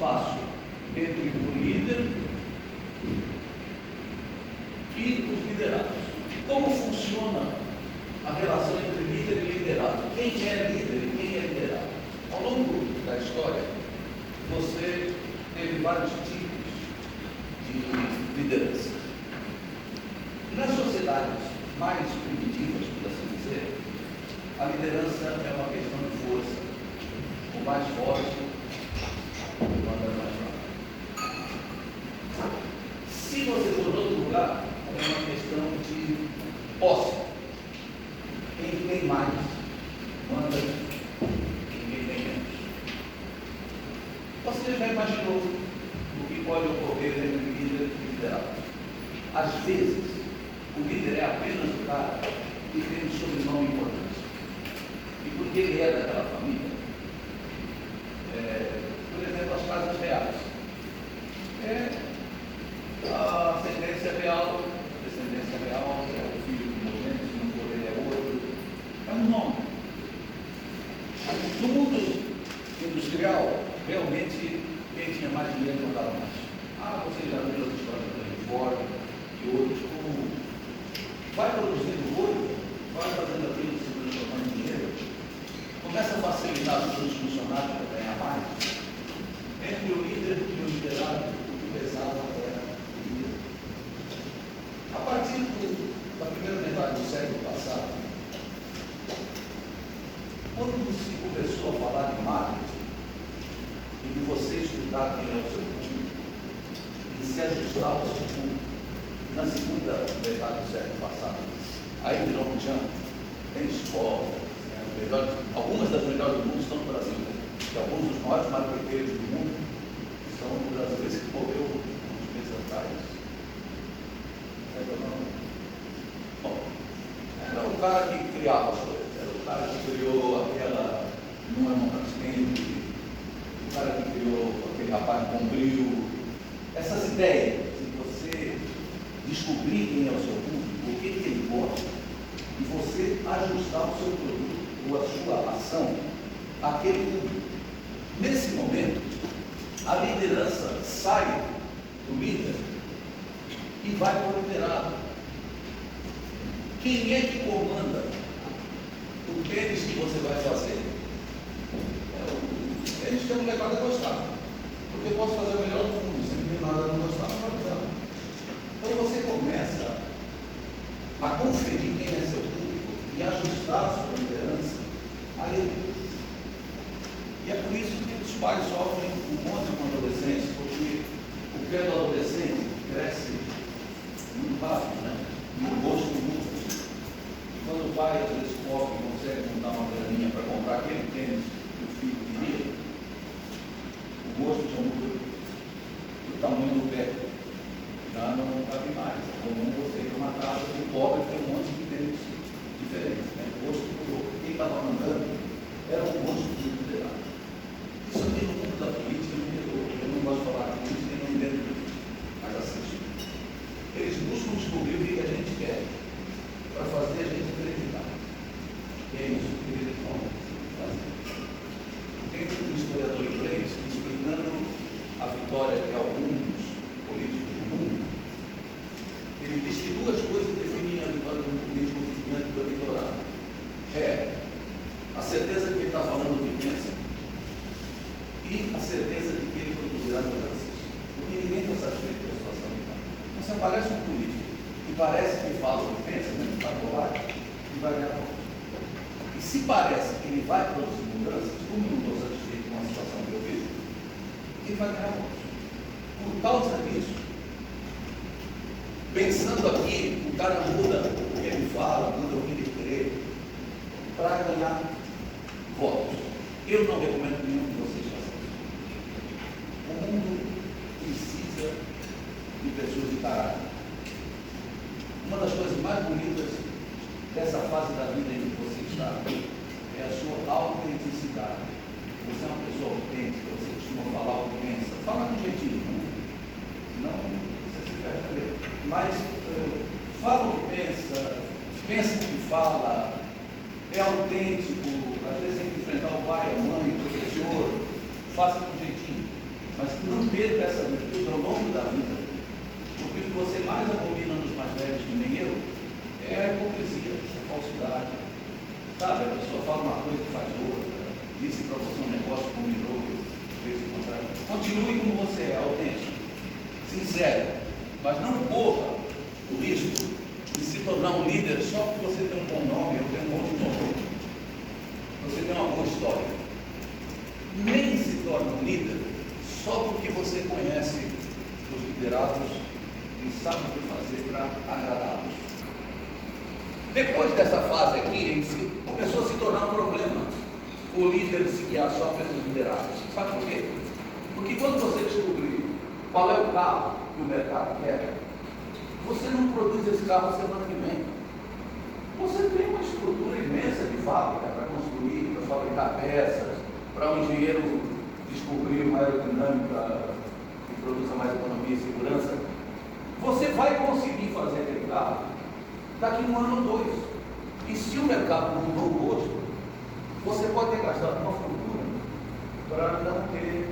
espaço entre o líder e os liderados. Como funciona a relação entre líder e liderado? Quem é líder e quem é liderado? Ao longo da história, você teve vários tipos de liderança. Nas sociedades mais primitivas, por assim dizer, a liderança é uma questão de força. O mais forte manda mais rápido. Se você for em outro lugar, é uma questão de posse. Quem tem mais manda quem tem menos. Você já imaginou o que pode ocorrer entre líder e liderado? Às vezes, o líder é apenas o cara que tem um sobrenome importante. E porque ele é daquela família, por exemplo, as casas reais. A ascendência real, é o filho do momento, se não for ele é outro. É um nome. No mundo industrial, realmente, quem tinha mais dinheiro mandava mais. Você já viu as histórias do Ford e outros, como vai produzindo coisa, vai fazendo aquilo que se transformar em dinheiro, começa a facilitar os seus funcionários para ganhar mais. Entre o líder e o liderado, o que pesava era o líder. A partir da primeira metade do século passado, quando se começou a falar de marketing, e de você estudar quem é o seu público, e se ajustar ao seu público, na segunda metade do século passado, aí virou um chão, tem escola, algumas das melhores do mundo estão no Brasil, e alguns dos maiores marqueteiros do mundo são brasileiros que morreu uns meses atrás. Bom, era o cara que criava as coisas, era o cara que criou aquela, não é uma transparente, o cara que criou aquele rapaz com brilho, essas ideias de você descobrir quem é o seu público, o que ele gosta, e você ajustar o seu produto ou a sua ação àquele público. Nesse momento, a liderança sai do líder e vai para o liderado. Quem é que comanda o tênis que você vai fazer? O tênis que a molecada gostar. Porque eu posso fazer o melhor do mundo, se ninguém nada não gostar, não vai usar. Então você começa a conferir quem é seu público e ajustar a sua liderança a ele. E é por isso que os pais sofrem um monte com adolescentes, porque o pé do adolescente cresce muito rápido, né? E o gosto muda. E quando o pai, às vezes, pobre, consegue montar uma graninha para comprar aquele tênis que o filho queria, o gosto já muda. O tamanho do pé já não cabe mais. É comum você ter uma casa de pobre tem um monte de tênis diferentes, né? O gosto mudou. Quem estava mandando era o gosto do liderado. Isso aqui no mundo da política não mudou. Eu não gosto de falar de política e não entendo muito, mas assiste. Eles buscam descobrir o que a gente quer para fazer a gente acreditar. E é isso que eles vão fazer. Tem um historiador inglês explicando a vitória de alguns políticos do mundo. Ele diz que duas coisas definiam a vitória do político diante do eleitorado. A certeza de que ele está falando o que pensa e a certeza de que ele produzirá mudanças. Porque ninguém está satisfeito com a situação que está. Então, se aparece um político que parece que fala o que pensa, mas não está colar, e vai ganhar votos. E se parece que ele vai produzir mudanças, como não estou satisfeito com a situação que eu vejo, ele vai ganhar votos. Por causa disso, pensando aqui, o cara muda o que ele fala, muda o que ele crê, para ganhar votos. Eu não recomendo nenhum de vocês façam isso. O mundo precisa de pessoas de caráter. Uma das coisas mais bonitas dessa fase da vida em que você está é a sua autenticidade. Você é uma pessoa autêntica, você costuma falar o que pensa. Fala com jeitinho, não você se perde. Mas fala o que pensa o que fala, é autêntico, às vezes tem que enfrentar o pai, a mãe, o professor, faça com jeitinho. Mas não perca essa virtude ao longo da vida, porque o que você mais abomina nos mais velhos, que nem eu, é a hipocrisia, a falsidade. Sabe, a pessoa fala uma coisa e faz outra, disse para você um negócio, combinou, fez o contrário. Continue como você é, autêntico, sincero, mas não corra o risco de se tornar um líder só porque você tem um bom nome, ou tem um bom nome, você tem uma boa história. Nem se torna um líder só porque você conhece os liderados e sabe o que fazer para agradá-los. Depois dessa fase aqui, começou a se tornar um problema o líder se guiar só pelos liderados. Sabe por quê? Porque quando você descobrir qual é o carro que o mercado quer, você não produz esse carro semana que vem. Você tem uma estrutura imensa de fábrica para construir, para fabricar peças, para um engenheiro descobrir uma aerodinâmica que produza mais economia e segurança. Você vai conseguir fazer aquele carro daqui um ano ou dois. E se o mercado mudou o gosto, você pode ter gastado uma fortuna para não ter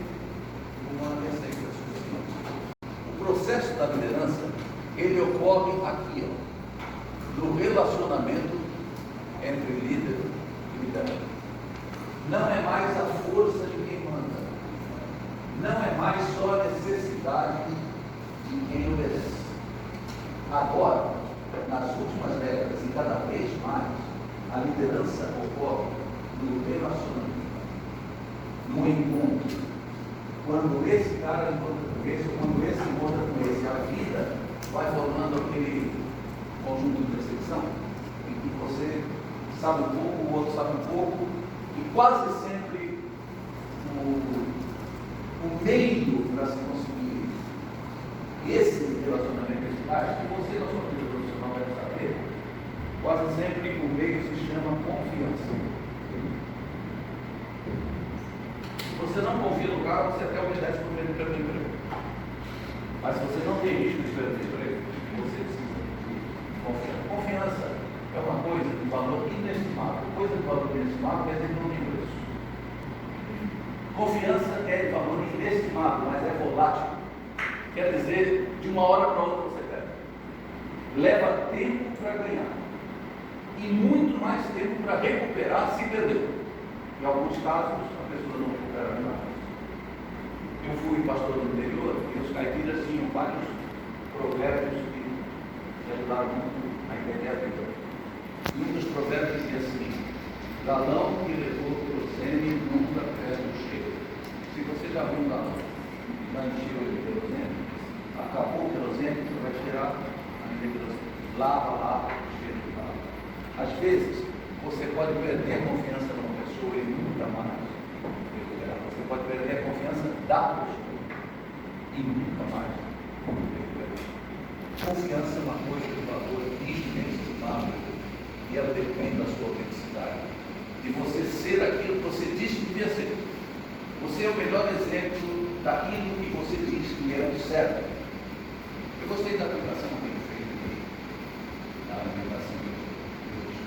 uma receita suficiente. O processo da liderança, ele ocorre aqui, ó, no relacionamento entre líder e liderado. Não é mais a força de quem manda, não é mais só a necessidade de quem obedece. Agora, nas últimas décadas e cada vez mais, a liderança ocorre no relacionamento, no encontro. Quando esse cara encontra com esse, ou quando esse encontra com esse, a vida vai formando aquele conjunto de percepção em que você sabe um pouco, o outro sabe um pouco, e quase sempre o meio para se conseguir esse relacionamento eficaz, que você na sua vida profissional deve saber, quase sempre o meio se chama confiança. Se você não confia no cara, você até obedece para o mesmo emprego. Mas se você não tem risco de perder emprego, você precisa de confiança. Confiança é uma coisa de valor inestimável. Coisa de valor inestimável quer dizer que não tem preço. Confiança é de valor inestimável, mas é volátil. Quer dizer, de uma hora para outra você perde. Leva tempo para ganhar. E muito mais tempo para recuperar se perdeu. Em alguns casos, a pessoa não recupera nada. Eu fui pastor do interior e os caipiras tinham vários provérbios que ajudaram muito a entender a vida. E um dos provérbios dizia assim: galão que levou querosene nunca perde o cheiro. Se você já viu um galão e já encheu ele de querosene, acabou o querosene, você vai tirar a querosene. Lava, cheiro de lava. Às vezes, você pode perder a confiança numa pessoa e nunca mais recuperar. Você pode perder a confiança da pessoa e nunca mais recuperar. Confiança é uma coisa de valor inestimável e ela depende da sua autenticidade, de você ser aquilo que você diz que devia ser. Você é o melhor exemplo daquilo que você diz que é o certo. Eu gostei da aplicação que ele fez aqui, na aplicação de hoje.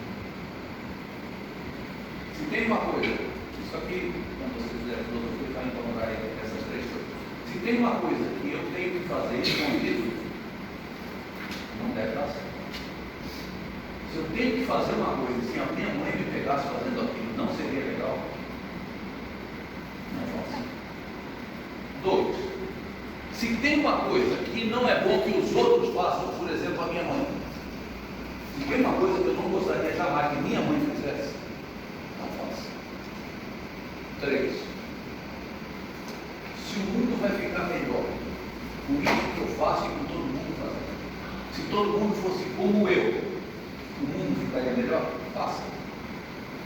Se tem uma coisa, isso aqui, quando você fizer a filosofia, vai encontrar essas três coisas. Se tem uma coisa que eu tenho que fazer escondido, não deve dar certo. Se eu tenho que fazer uma coisa, se a minha mãe me pegasse fazendo aquilo, não seria legal? Não faço. 2. Se tem uma coisa que não é bom que os outros façam, por exemplo, a minha mãe, se tem uma coisa que eu não gostaria jamais que minha mãe fizesse, não faço. 3. Se o mundo vai ficar melhor com isso que eu faço e com todo mundo fazendo, se todo mundo fosse como eu, o mundo ficaria melhor? Faça.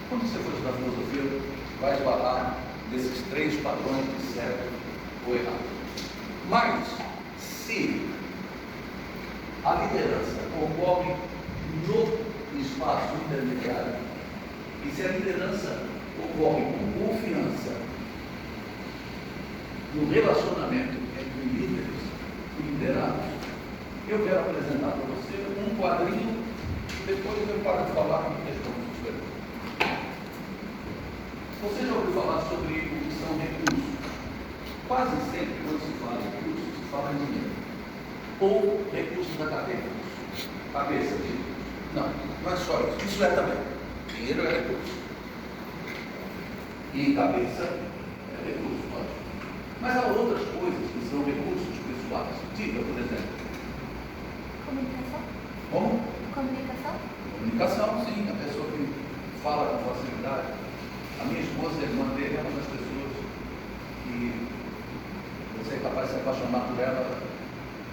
Quando você for estudar filosofia, vai esbarrar desses 3 padrões de certo ou errado. Mas, se a liderança ocorre no espaço intermediário, e se a liderança ocorre com confiança no relacionamento entre líderes e liderados, eu quero apresentar para você um quadrinho, depois eu paro de falar e respondo as perguntas. Você já ouviu falar sobre o que são recursos? Quase sempre, quando se fala em recursos, se fala em dinheiro. Ou recursos da cabeça. Não, não é só isso. Isso é também. Dinheiro é recurso. E cabeça é recurso, pode. Mas há outras coisas que são recursos pessoais. Diga, por exemplo. Comunicação? Como? Comunicação? Comunicação, sim. A pessoa que fala com facilidade. A minha esposa, a irmã dele, é uma das pessoas que você é capaz de se apaixonar por ela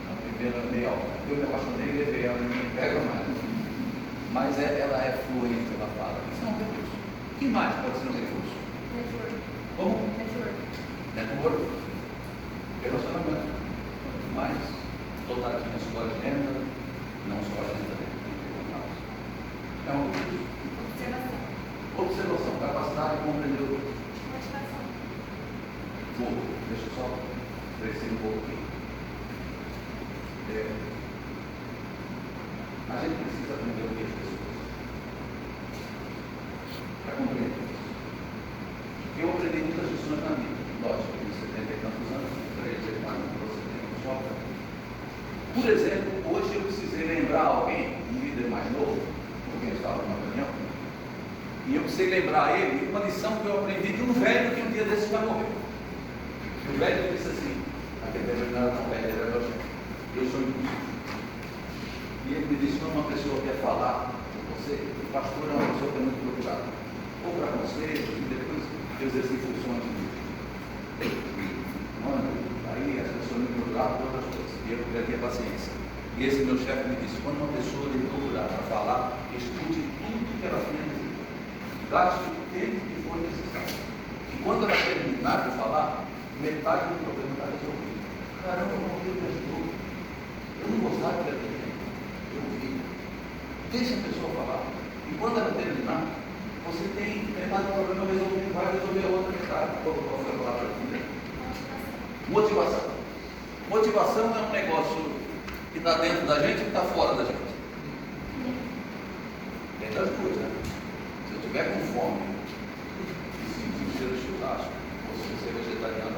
na primeira meia hora. Eu me apaixonei e levei ela, ninguém pega mais. Mas ela é fluente, ela fala. Isso é um recurso. O que mais pode ser um recurso? Network. Como? Network. Network. Relacionamento. Mas, totadinha sua agenda, não só a agenda dele. É um recurso. Observação. Observação, capacidade de compreender o outro. Motivação. Deixa eu só crescer um pouco aqui. A gente precisa aprender a ouvir as pessoas. Para compreender isso. Eu aprendi muitas lições na vida. Lógico, eu tenho 70 e tantos anos, 3, 4, você tem um jovem. Por exemplo, hoje eu precisei lembrar alguém, um líder mais novo, porque eu estava numa reunião, e eu precisei lembrar ele uma lição que eu aprendi de um velho que um dia desses vai morrer. E o velho disse assim, aquele velho não era tão velho, era evangélico, eu sou impulsivo. E ele me disse, quando uma pessoa quer falar com você, o pastor é uma pessoa que é muito procurada. Ou para conselho, e depois eu exerci funções de mano, aí as pessoas me procuravam por outras coisas, e eu perdi a paciência. E esse meu chefe me disse, quando uma pessoa lhe procurar para falar, escute tudo que ela tem a dizer. Gaste o tempo que for necessário. E quando ela terminar de falar, metade do problema está resolvido. Caramba, eu não ouvi o pastor. Eu não gostava de ler. Eu ouvi. Deixa a pessoa falar. E quando ela terminar, você tem metade do problema resolvido, vai resolver a outra metade. Qual foi a palavra aqui? Motivação. Motivação é um negócio que está dentro da gente e está fora da gente. Dentro das duas, né? Se eu estiver com fome e sentir o cheiro de churrasco, ou se você é vegetariano,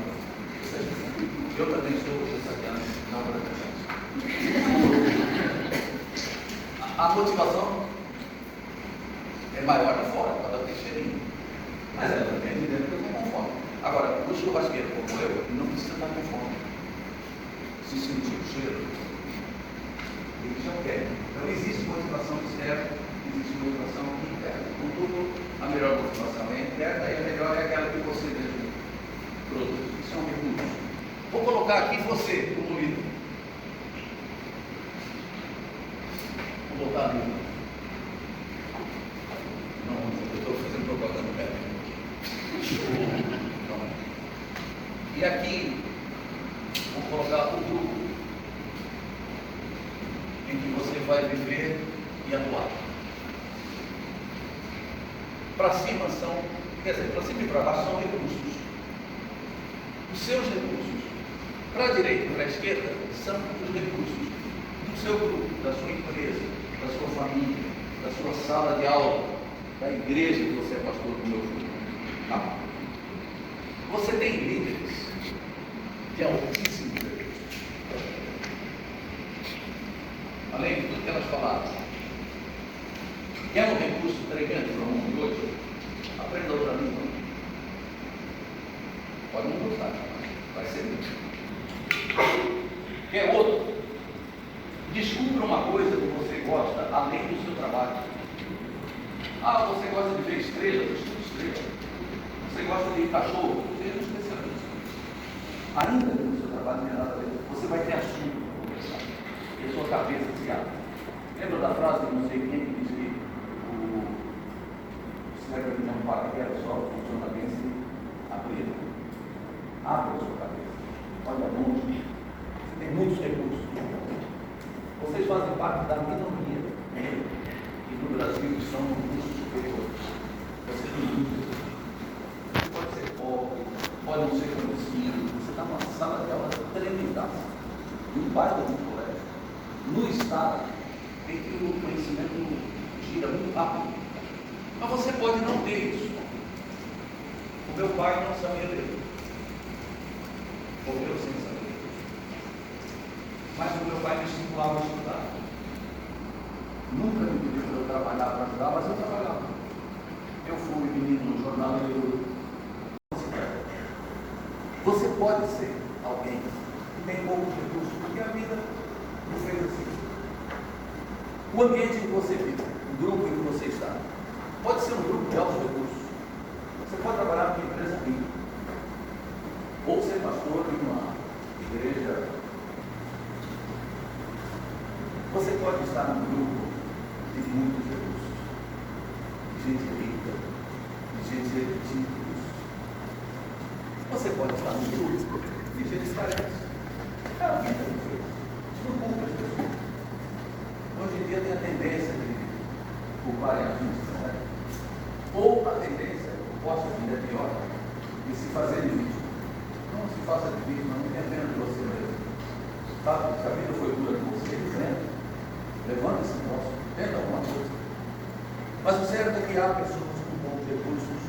eu também sou vegetariano, não praticante. A motivação é maior de fora, ela tem cheirinho. Mas ela também de dentro, eu estou com fome. Agora, o churrasqueiro como eu, não precisa estar com fome. Se sentir o cheiro, ele já quer. Então existe motivação externa, existe motivação interna. Contudo, a melhor motivação é interna e a melhor é aquela que você mesmo produz. Isso é um recurso. Vou colocar aqui você como líder. Vou botar ali. Não, eu estou fazendo propaganda perto. E aqui, vou colocar o grupo em que você vai viver e atuar. Para cima são, quer dizer, para cima e para baixo são recursos. Os seus recursos. Para a direita e para a esquerda são os recursos do seu grupo, da sua empresa, da sua família, da sua sala de aula, da igreja que você é pastor do meu filho. Tá? Você tem líderes de altíssimo nível. Além de tudo que elas falaram. Quer um recurso tremendo para o mundo de hoje? Aprenda outra língua. Pode não gostar, vai ser muito. Quer outro? Descubra uma coisa que você gosta além do seu trabalho. Ah, você gosta de ver estrelas? Estude estrelas. Você gosta de cachorro? Seja um especialista. Ainda que o seu trabalho não tenha nada a ver, você vai ter assunto para conversar. E a sua cabeça se abre. Lembra da frase de não sei quem que diz que o cérebro de um paraquedas só funciona bem se abrir? Abra a sua cabeça. Olha longe. Você tem muitos recursos. Vocês fazem parte da minoria que no Brasil são no curso superior. Você tem dúvidas. Você pode ser pobre, pode não ser conhecido. Você está numa sala de aula tremendaça, num bairro de um colégio, no estado em que o conhecimento gira muito rápido. Mas você pode não ter isso. O meu pai não sabia ler. continuava a estudar. Nunca me pediu para eu trabalhar para ajudar, mas eu trabalhava. Eu fui menino jornaleiro. Você pode ser alguém que tem poucos recursos, porque a vida não fez assim. O ambiente em que você vive, o grupo em que você está, pode ser um grupo de altos recursos. Você pode trabalhar numa empresa rica, ou ser pastor em uma igreja. Você pode estar num grupo de muitos recursos, de gente rica, de gente de recursos. Você pode estar num grupo de gente carente. É a vida que fez. Isso não culpa as pessoas. Hoje em dia tem a tendência de culpar a gente, né? Ou a tendência, eu posso vir, é pior, de se fazer de vítima. Não se faça de vítima, não entendendo de você mesmo. Sabe, se a vida foi dura com você, dizendo, levanta esse negócio, tenta alguma coisa. Mas o certo é que há pessoas com poucos recursos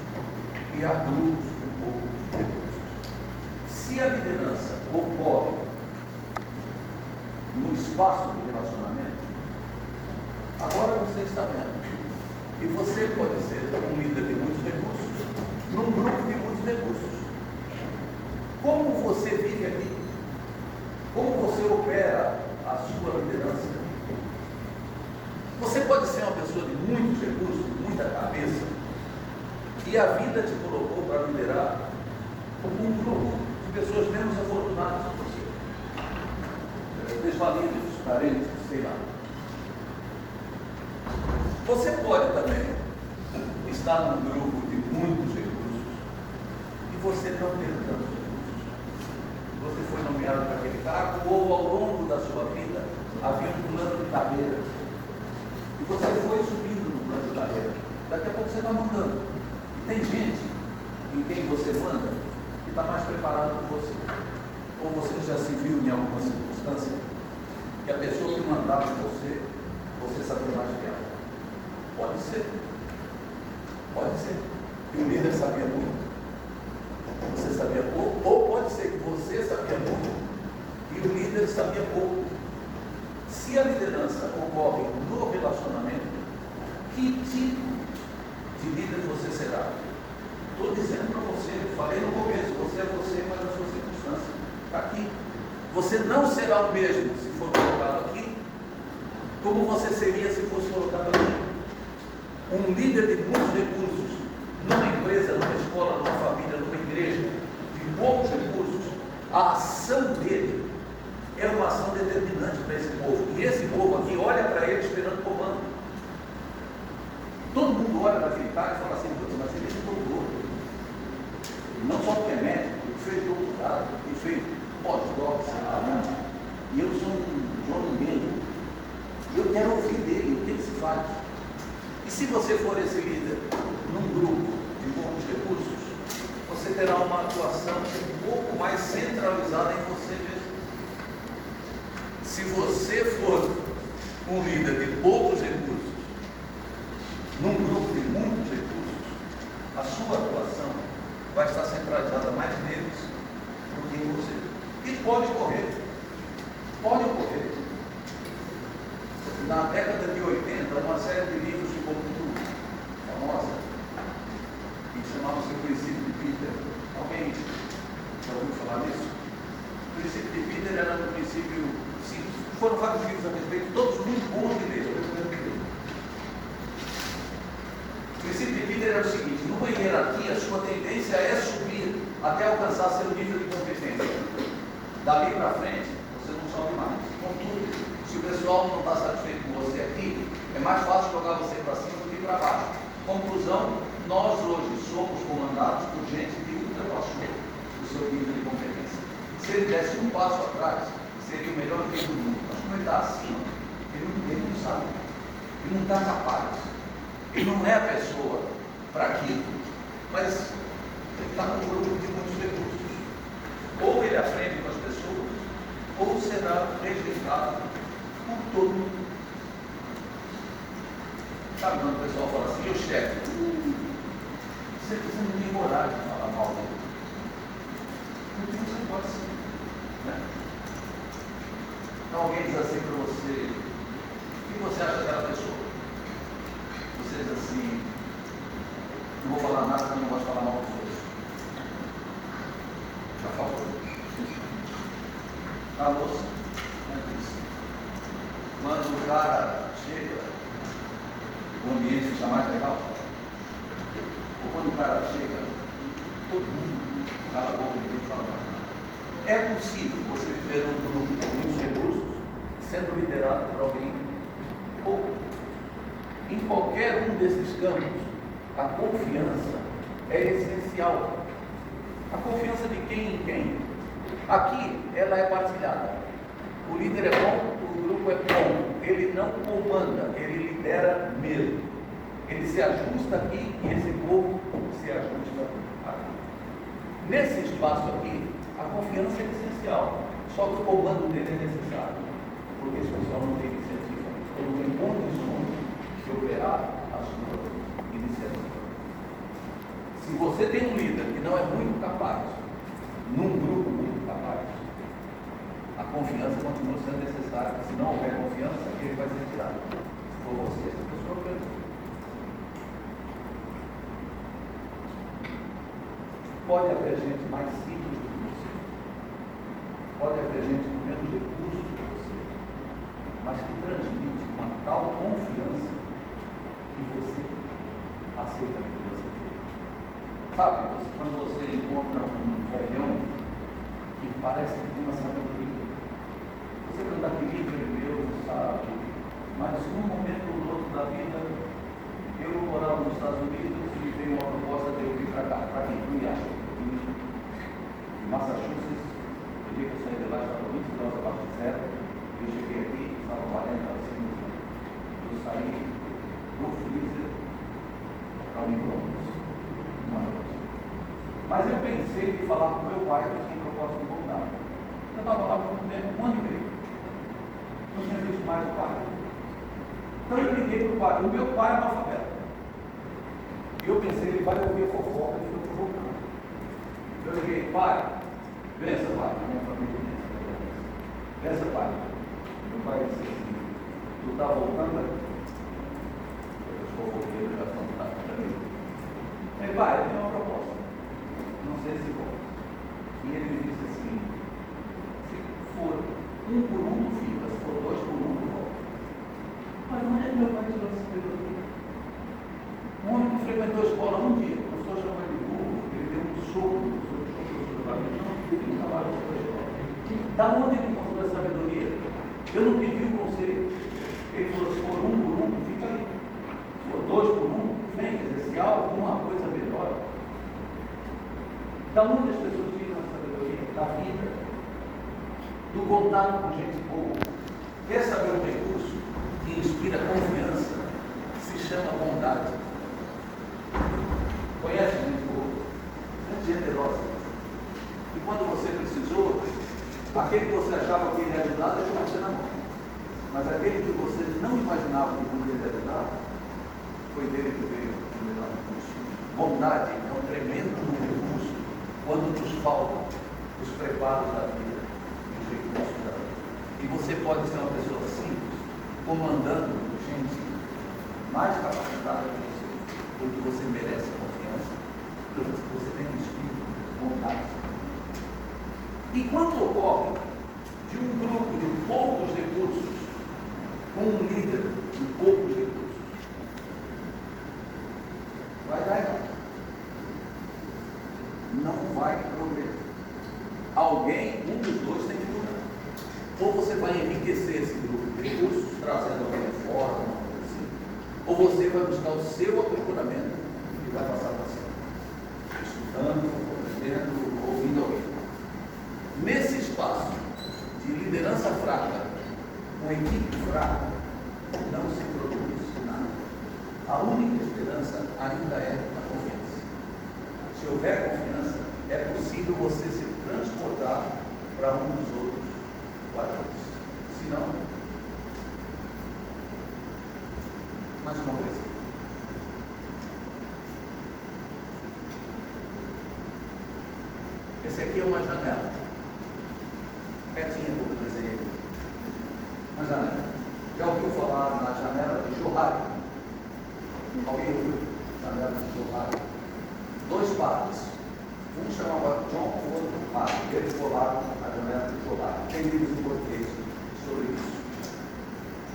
e há grupos com poucos recursos. Se a liderança ocorre no espaço de relacionamento, agora você está vendo. E você pode ser um líder de muitos recursos, num grupo de muitos recursos. Como você vive aqui? Como você opera a sua liderança? Você pode ser uma pessoa de muitos recursos, de muita cabeça, e a vida te colocou para liderar um grupo de pessoas menos afortunadas que você. Desvalidos, carentes, sei lá. Você pode também estar num grupo de muitos recursos e você não ter tantos recursos. Você foi nomeado para aquele cargo ou ao longo da sua vida havia um plano de carreira. E você foi subindo no plano de carreira. Daqui a pouco você está mandando. E tem gente em quem você manda que está mais preparado que você. Ou você já se viu em alguma circunstância que a pessoa que mandava em você, você sabia mais que ela. Pode ser. Pode ser. E o líder sabia muito. Você sabia pouco. Ou pode ser que você sabia muito e o líder sabia pouco. Se a liderança ocorre no relacionamento, que tipo de líder você será? Estou dizendo para você, falei no começo, você é você, mas a sua circunstância está aqui. Você não será o mesmo se for colocado aqui, como você seria se fosse colocado aqui. Um líder de muitos recursos, numa empresa, numa escola, numa família, numa igreja, de poucos recursos, a ação dele é uma ação determinante para esse povo. E esse povo aqui olha para ele esperando comando. Todo mundo olha para aquele cara e fala assim, mas ele é doutor. Não só porque é médico, ele fez doutorado, ele fez pós-doc, e eu sou um João Mendes. Eu quero ouvir dele, o que ele se faz. E se você for esse líder num grupo de poucos recursos, você terá uma atuação um pouco mais centralizada em você mesmo. Se você for um líder de poucos recursos, num grupo de muitos recursos, a sua atuação vai estar centralizada mais neles do que em você. E pode ocorrer. Pode ocorrer. Na década de 80, uma série de livros ficou muito famosa, que chamava-se O Princípio de Peter. Alguém já ouviu falar disso? O Princípio de Peter era um princípio simples. Foram vários livros a respeito, todos muito bons de ler. O princípio de Peter era o seguinte: numa hierarquia, a sua tendência é subir até alcançar seu nível de competência. Dali para frente, você não sobe mais. Contudo, se o pessoal não está satisfeito com você aqui, é mais fácil jogar você para cima do que para baixo. Conclusão, nós hoje somos comandados por gente que ultrapassou o seu nível de competência. Se ele desse um passo atrás, seria o melhor líder do mundo. Mas como ele está acima, ele não sabe, ele não está capaz, ele não é a pessoa para aquilo, mas ele está no grupo de muitos recursos. Ou ele aprende com as pessoas, ou será rejeitado por todo mundo. Sabe quando o pessoal fala assim, e o chefe? Você não tem coragem de falar mal dele. Porque você pode ser. Né? Então alguém diz assim para você, o que você acha daquela pessoa? Você diz assim, não vou falar nada porque eu não gosto de falar mal dos outros. Já falou. A louça, quando o cara chega, o ambiente fica mais legal. Ou quando o cara chega, todo mundo cala a boca e fala mais nada. É possível você viver um grupo com muitos recursos, sendo liderado por alguém pouco. Em qualquer um desses campos, a confiança é essencial. A confiança de quem em quem? Aqui, ela é partilhada. O líder é bom, o grupo é bom. Ele não comanda, ele lidera mesmo. Ele se ajusta aqui e esse povo se ajusta aqui. Nesse espaço aqui, a confiança é essencial. Só que o comando dele é necessário. Porque esse pessoal não tem iniciativa. Ele não tem condições de operar a sua iniciativa. Se você tem um líder que não é muito capaz, num grupo muito capaz, a confiança continua sendo necessária. Se não houver confiança, ele vai ser tirado. Se for você, essa pessoa perdeu. Pode haver gente mais simples do que você. Pode haver gente com menos recursos do que você. Mas que transmite uma tal confiança que você aceita a confiança dele. Sabe, quando você encontra um velhão que parece que tem uma sabedoria, você não está querido, meu, sabe, mas num momento ou outro da vida, eu morava nos Estados Unidos e veio uma proposta de eu vir para cá, para quem? Não acha? Em Massachusetts, o dia que eu saí de lá estava 20 graus abaixo de zero, eu cheguei aqui, estava 40, assim, eu saí do freezer para o micro-ondas. Mas eu pensei em falar com meu pai que tinha proposta de voltar. Eu estava lá por um ano e meio. Não tinha visto mais o pai. Então eu liguei para o pai. O meu pai é analfabeto. E eu pensei, ele vai ouvir a fofoca e foi voltar. Eu liguei, pai, benção, pai. Minha família benção, pai. Meu pai disse assim, tu está voltando? Os fofoqueiros já estão lá. Ei, pai, eu tenho uma proposta. Não sei se vou. E ele me disse assim, se for um por um, tu fica, se for dois por um, tu volta. Mas onde é que meu pai tirou essa sabedoria? Um homem que frequentou a escola um dia, o professor chamou ele de burro, ele deu um soco, ele trabalhou com a escola. Da onde ele encontrou essa sabedoria? Eu não pedi o conselho. Ele falou, se for um por um, tu fica ali. Se for dois por um, vem, quer dizer, se há alguma coisa melhor. Da onde as pessoas tiram a sabedoria? Da vida, do contato com gente boa. Quer saber um recurso que inspira confiança? Se chama bondade. Conhece gente boa? Gente generosa. E quando você precisou, aquele que você achava que ia ajudar, deixou você na mão. Mas aquele que você não imaginava que poderia ajudar, foi dele que veio o melhor recurso. Bondade é um tremendo recurso quando nos faltam os preparos da vida e os recursos da vida. E você pode ser uma pessoa simples, comandando gente mais capacitada que você, porque você merece confiança, porque você tem um espírito de bondade. E quando ocorre de um grupo de poucos recursos com um líder de poucos recursos, vai dar errado. Não vai progredir. Alguém, um dos dois tem que mudar. Ou você vai enriquecer esse grupo de recursos, trazendo alguém de fora, uma coisa assim, ou você vai buscar o seu aprimoramento e vai passar para cima. Estudando, aprendendo, ouvindo alguém. Nesse espaço de liderança fraca, com equipe fraca, não se produz nada. A única esperança ainda é a confiança. Se houver confiança, é possível você se transportar para um dos outros quadrantes. Se não, mais uma coisa. Esse aqui é uma janela. Pertinho do desenho. Uma janela. Já ouviu falar na janela de Johari? Alguém ouviu? Janela de Johari. Dois padres. Um chamava John, o outro padre. Eles colaram a janela de Johari. Tem livros em português sobre isso.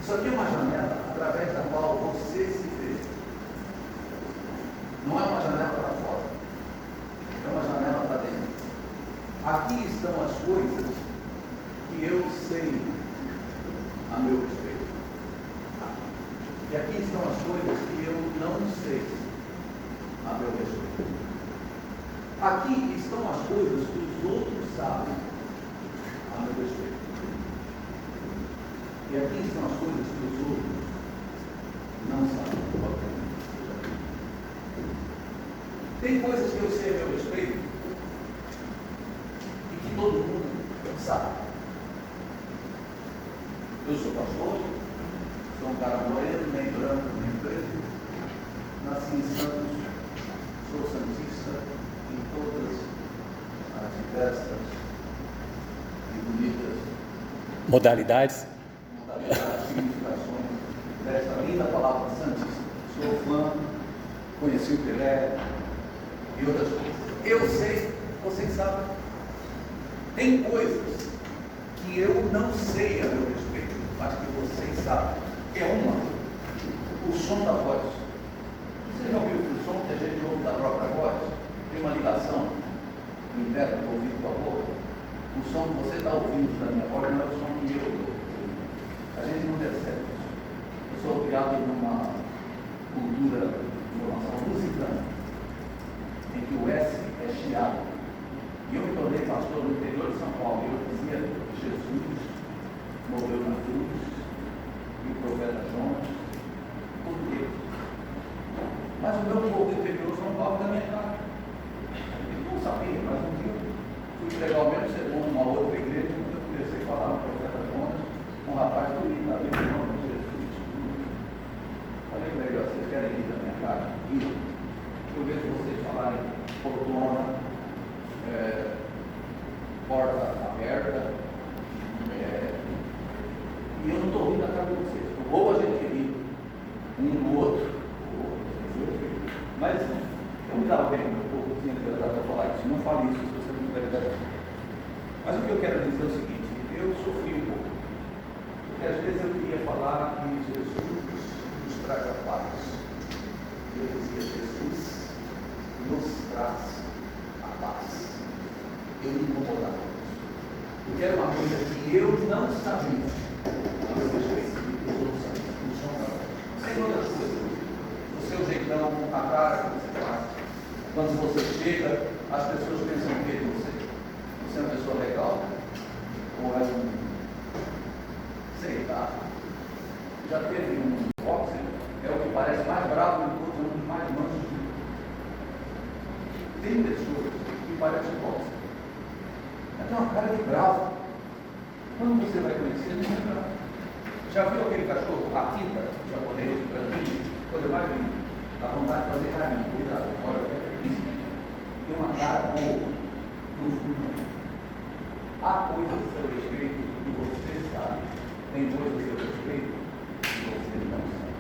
Isso aqui é uma janela através da qual você se vê. Não é uma janela para fora. É uma janela para dentro. Aqui estão as coisas que eu sei a meu respeito. E aqui estão as coisas que eu não sei a meu respeito. Aqui estão as coisas que os outros sabem a meu respeito. E aqui estão as coisas que os outros não sabem. Tem coisas que eu sei a meu respeito e que todo mundo sabe. Eu sou pastor, sou um cara moreno, nem branco, nem preto, nasci em Santos, sou santista em todas as diversas e bonitas modalidades, significações desta linda palavra santista. Sou fã, conheci o Pelé e outras coisas. Eu sei, vocês sabem, tem coisas que eu não sei a meu respeito, mas que vocês sabem. É uma, o som da voz. Você já ouviu que o som que a gente ouve da própria voz tem uma ligação interna do ouvido com a boca? O som que você está ouvindo da minha voz não é o som que eu ouço. A gente não percebe isso. Eu sou criado numa cultura de formação lusitana, em que o S é chiado. E eu me tornei pastor no interior de São Paulo. E eu dizia que Jesus morreu na cruz, e o profeta Jonas, por Deus. Mas o meu povo interior São Paulo da minha casa. Eu não sabia, mas um dia fui pregar o mesmo sermão numa outra igreja, quando eu comecei a falar no profeta Jonas, um rapaz do Rio, da Bíblia, em nome de Jesus. Falei para ele, vocês querem ir da minha casa? Eu vejo vocês falarem poltrona, porta aberta, e eu não estou ouvindo a cara de vocês. Ou a gente ri um do outro, mas eu me dava bem, um pouco tinha liberdade para falar isso. Não fale isso se você não tiver liberdade. Mas o que eu quero dizer é o seguinte: eu sofri um pouco, porque às vezes eu queria falar que Jesus nos traga paz. Eu dizia: Jesus nos traz a paz. Eu me incomodava com isso. Porque era uma coisa que eu não sabia a meu respeito, que os outros sabiam. Sem outras coisas. O seu jeitão, a cara que você faz. Quando você chega, as pessoas pensam o que de você? Você é uma pessoa legal? Ou é um... sei lá. Já teve um boxer, é o que parece mais bravo do que o outro, mais manso. Tem pessoas que parecem boxer. Tem uma cara de bravo. Quando você vai conhecer, não é bravo. Já viu aquele cachorro, Akita, japonês, branquinho? Coisa mais linda. Dá vontade de fazer carinho, cuidado. Olha, tem uma cara boa no fundo. Há coisas a seu respeito que você sabe. Tem coisas a seu respeito que você não sabe.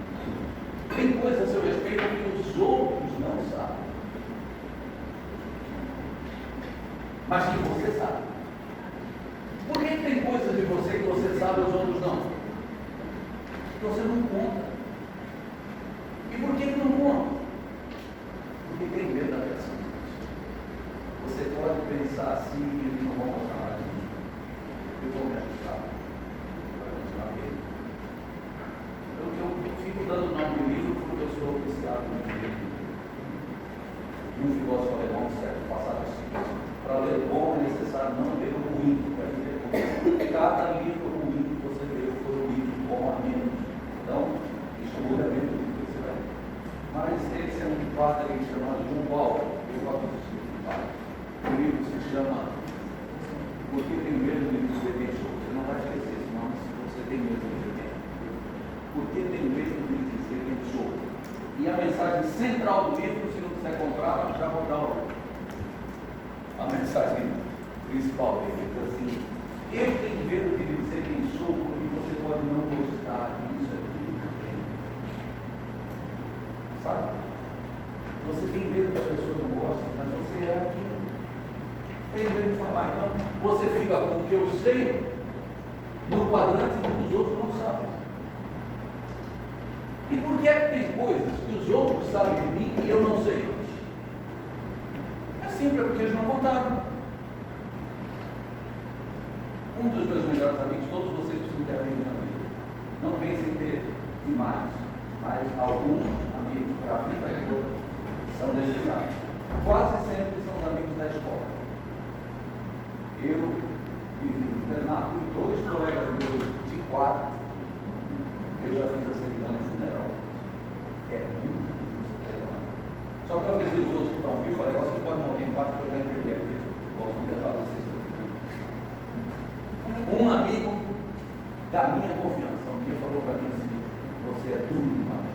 Tem coisas a seu respeito que os outros não sabem. Mas que você sabe. Por que tem coisas de você que você sabe e os outros não? Porque você não conta. E por que não conta? Porque tem medo da reação. Você pode pensar assim, eles não vão gostar mais de mim. Eu vou me ajustar. Eu fico dando nome do livro porque eu sou viciado no livro. Um filósofo alemão do século passado assim: para ler bom é necessário não ler o ruim. Cada livro ruim que você leu foi um livro bom a menos. Então, escolha bem o livro que você vai ler. Mas esse é um padre chamado João Paulo. Eu gosto desse livro. O livro se chama Por que tem medo de dizer quem sou? Você não vai esquecer esse nome se você tem medo de dizer quem. Por que tem medo de dizer quem sou? E a mensagem central do livro, se não quiser comprar, já vou dar a mensagem principal dele. Diz assim: Eu tenho medo de dizer quem sou, porque você pode não gostar disso aqui também. Sabe? Você tem medo que a pessoa não goste, mas você é aquilo. Tem medo de falar, então você fica com o que eu sei no quadrante que os outros não sabem. E por que é que tem coisas que os outros sabem de mim e eu não sei? É simples, é porque eles não contaram. Um dos meus melhores amigos, todos vocês precisam ter amigos na vida. Não pensem em ter demais, mas alguns amigos para a vida toda são necessários. Quase sempre são os amigos da escola. Eu vivi no internato e 2 colegas meus de 4, eu já fiz a cerimônia funeral. É muito difícil. Só para ver os outros que estão vindo, falei, vocês podem morrer em 4 que eu já entreguei aqui. Posso levar vocês. Um amigo da minha confiança, um dia falou para mim assim, você é duro demais.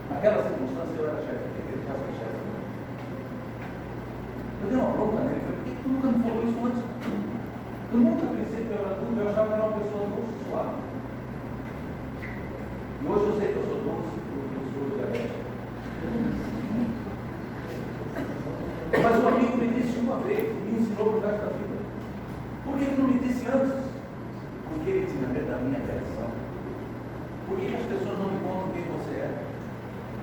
Naquela circunstância eu era chefe, ele já foi chefe. Eu dei uma bronca nele, falei, por que tu nunca me falou isso antes? Eu nunca pensei que eu era duro, eu achava que era uma pessoa doce, suave. E hoje eu sei que eu sou doce, porque eu sou diabético. Mas o amigo me disse uma vez, me ensinou para o resto da vida. Por que ele não me disse antes? Porque ele tinha medo da minha reação. Por que as pessoas não me contam quem você é?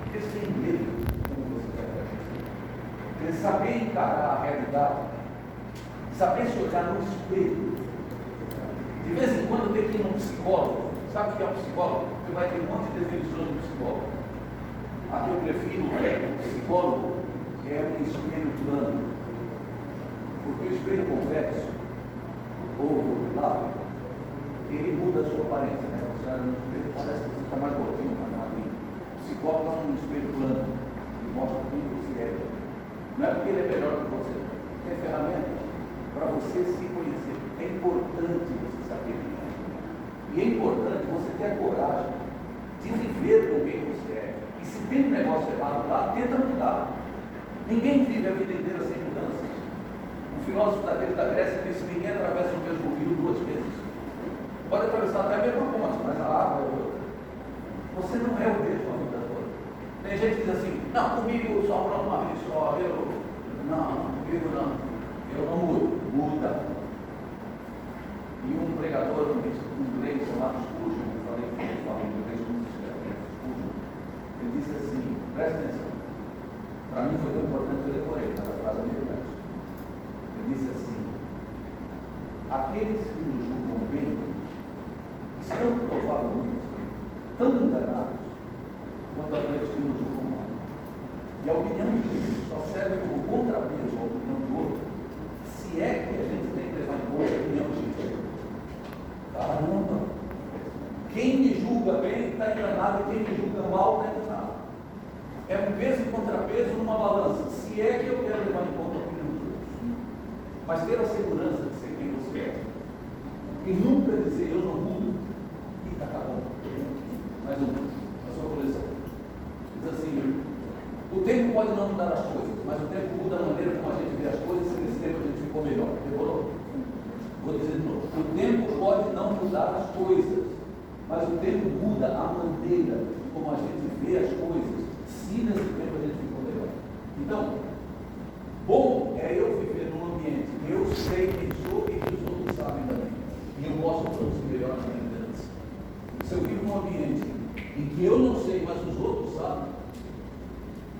Porque eles têm medo de como você é. Eles sabem encarar a realidade, saber se olhar no espelho. De vez em quando tem que ir num psicólogo. Sabe o que é um psicólogo? Você vai ter um monte de definições do psicólogo. A que eu prefiro é o psicólogo é um espelho plano. Porque o espelho convexo, ou lá, ele muda a sua aparência. Né? Você no espelho parece que você está mais gordinho, mais magrinho. O psicólogo é um espelho plano, que mostra quem você é. Não é porque ele é melhor que você. Tem ferramentas para você se conhecer. É importante você saber quem é. E é importante você ter a coragem de viver com quem você é. E se tem um negócio errado lá, tenta mudar. Ninguém vive a vida inteira sem mudanças. O filósofo da Grécia disse que ninguém atravessa o mesmo rio 2 vezes. Pode atravessar até a mesma ponte, mas a água é outra. Você não é o mesmo a vida toda. Tem gente que diz assim, não, comigo só pronto uma vez só, comigo não. Eu não mudo, muda. E um pregador, um inglês chamado Spurgeon, eu falei que eu falei em inglês como se escreve, Spurgeon, ele disse assim, presta atenção. Para mim foi tão importante que eu decorei, mas a frase é verdade. Ele disse assim, aqueles que nos julgam bem estão provavelmente tão enganados quanto aqueles que nos julgam mal. E a opinião deles só serve como contrapeso à opinião do outro, se é que a gente tem que levar em conta a opinião de Deus. Caramba! Quem me julga bem está enganado, e quem me julga mal está enganado. É um peso e contrapeso numa balança, se é que eu quero levar em conta a opinião dos outros. Mas ter a segurança de ser quem você é. E nunca dizer eu não mudo, e está bom. Mas não muda, a sua coleção. Diz assim, o tempo pode não mudar as coisas, mas o tempo muda a maneira como a gente vê as coisas, e nesse tempo a gente ficou melhor. Demorou? Vou dizer de novo. O tempo pode não mudar as coisas, mas o tempo muda a maneira como a gente vê as coisas. Se nesse tempo a gente ficou melhor. Então, bom é eu viver num ambiente que eu sei quem sou e que os outros sabem também. E eu posso produzir melhor na minha liderança. Se eu vivo num ambiente em que eu não sei, mas os outros sabem,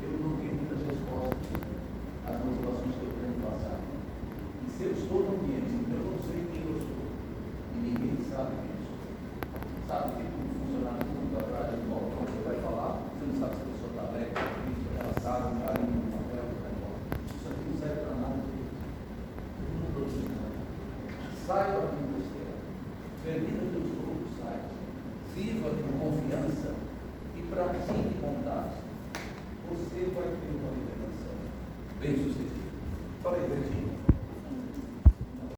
eu não tenho muitas respostas às motivações que eu tenho que passar. E se eu estou num ambiente em que eu não sei quem eu sou, e ninguém sabe quem eu sou, sabe que como funcionário público atrás do balcão você vai falar, você não sabe se a pessoa está alegre, ela sabe, um carinho, um papel, isso aqui não serve para nada. Não produz nada. Saia da indústria, permita que os outros saiam, viva com confiança e pratique bondade. Você vai ter uma vida.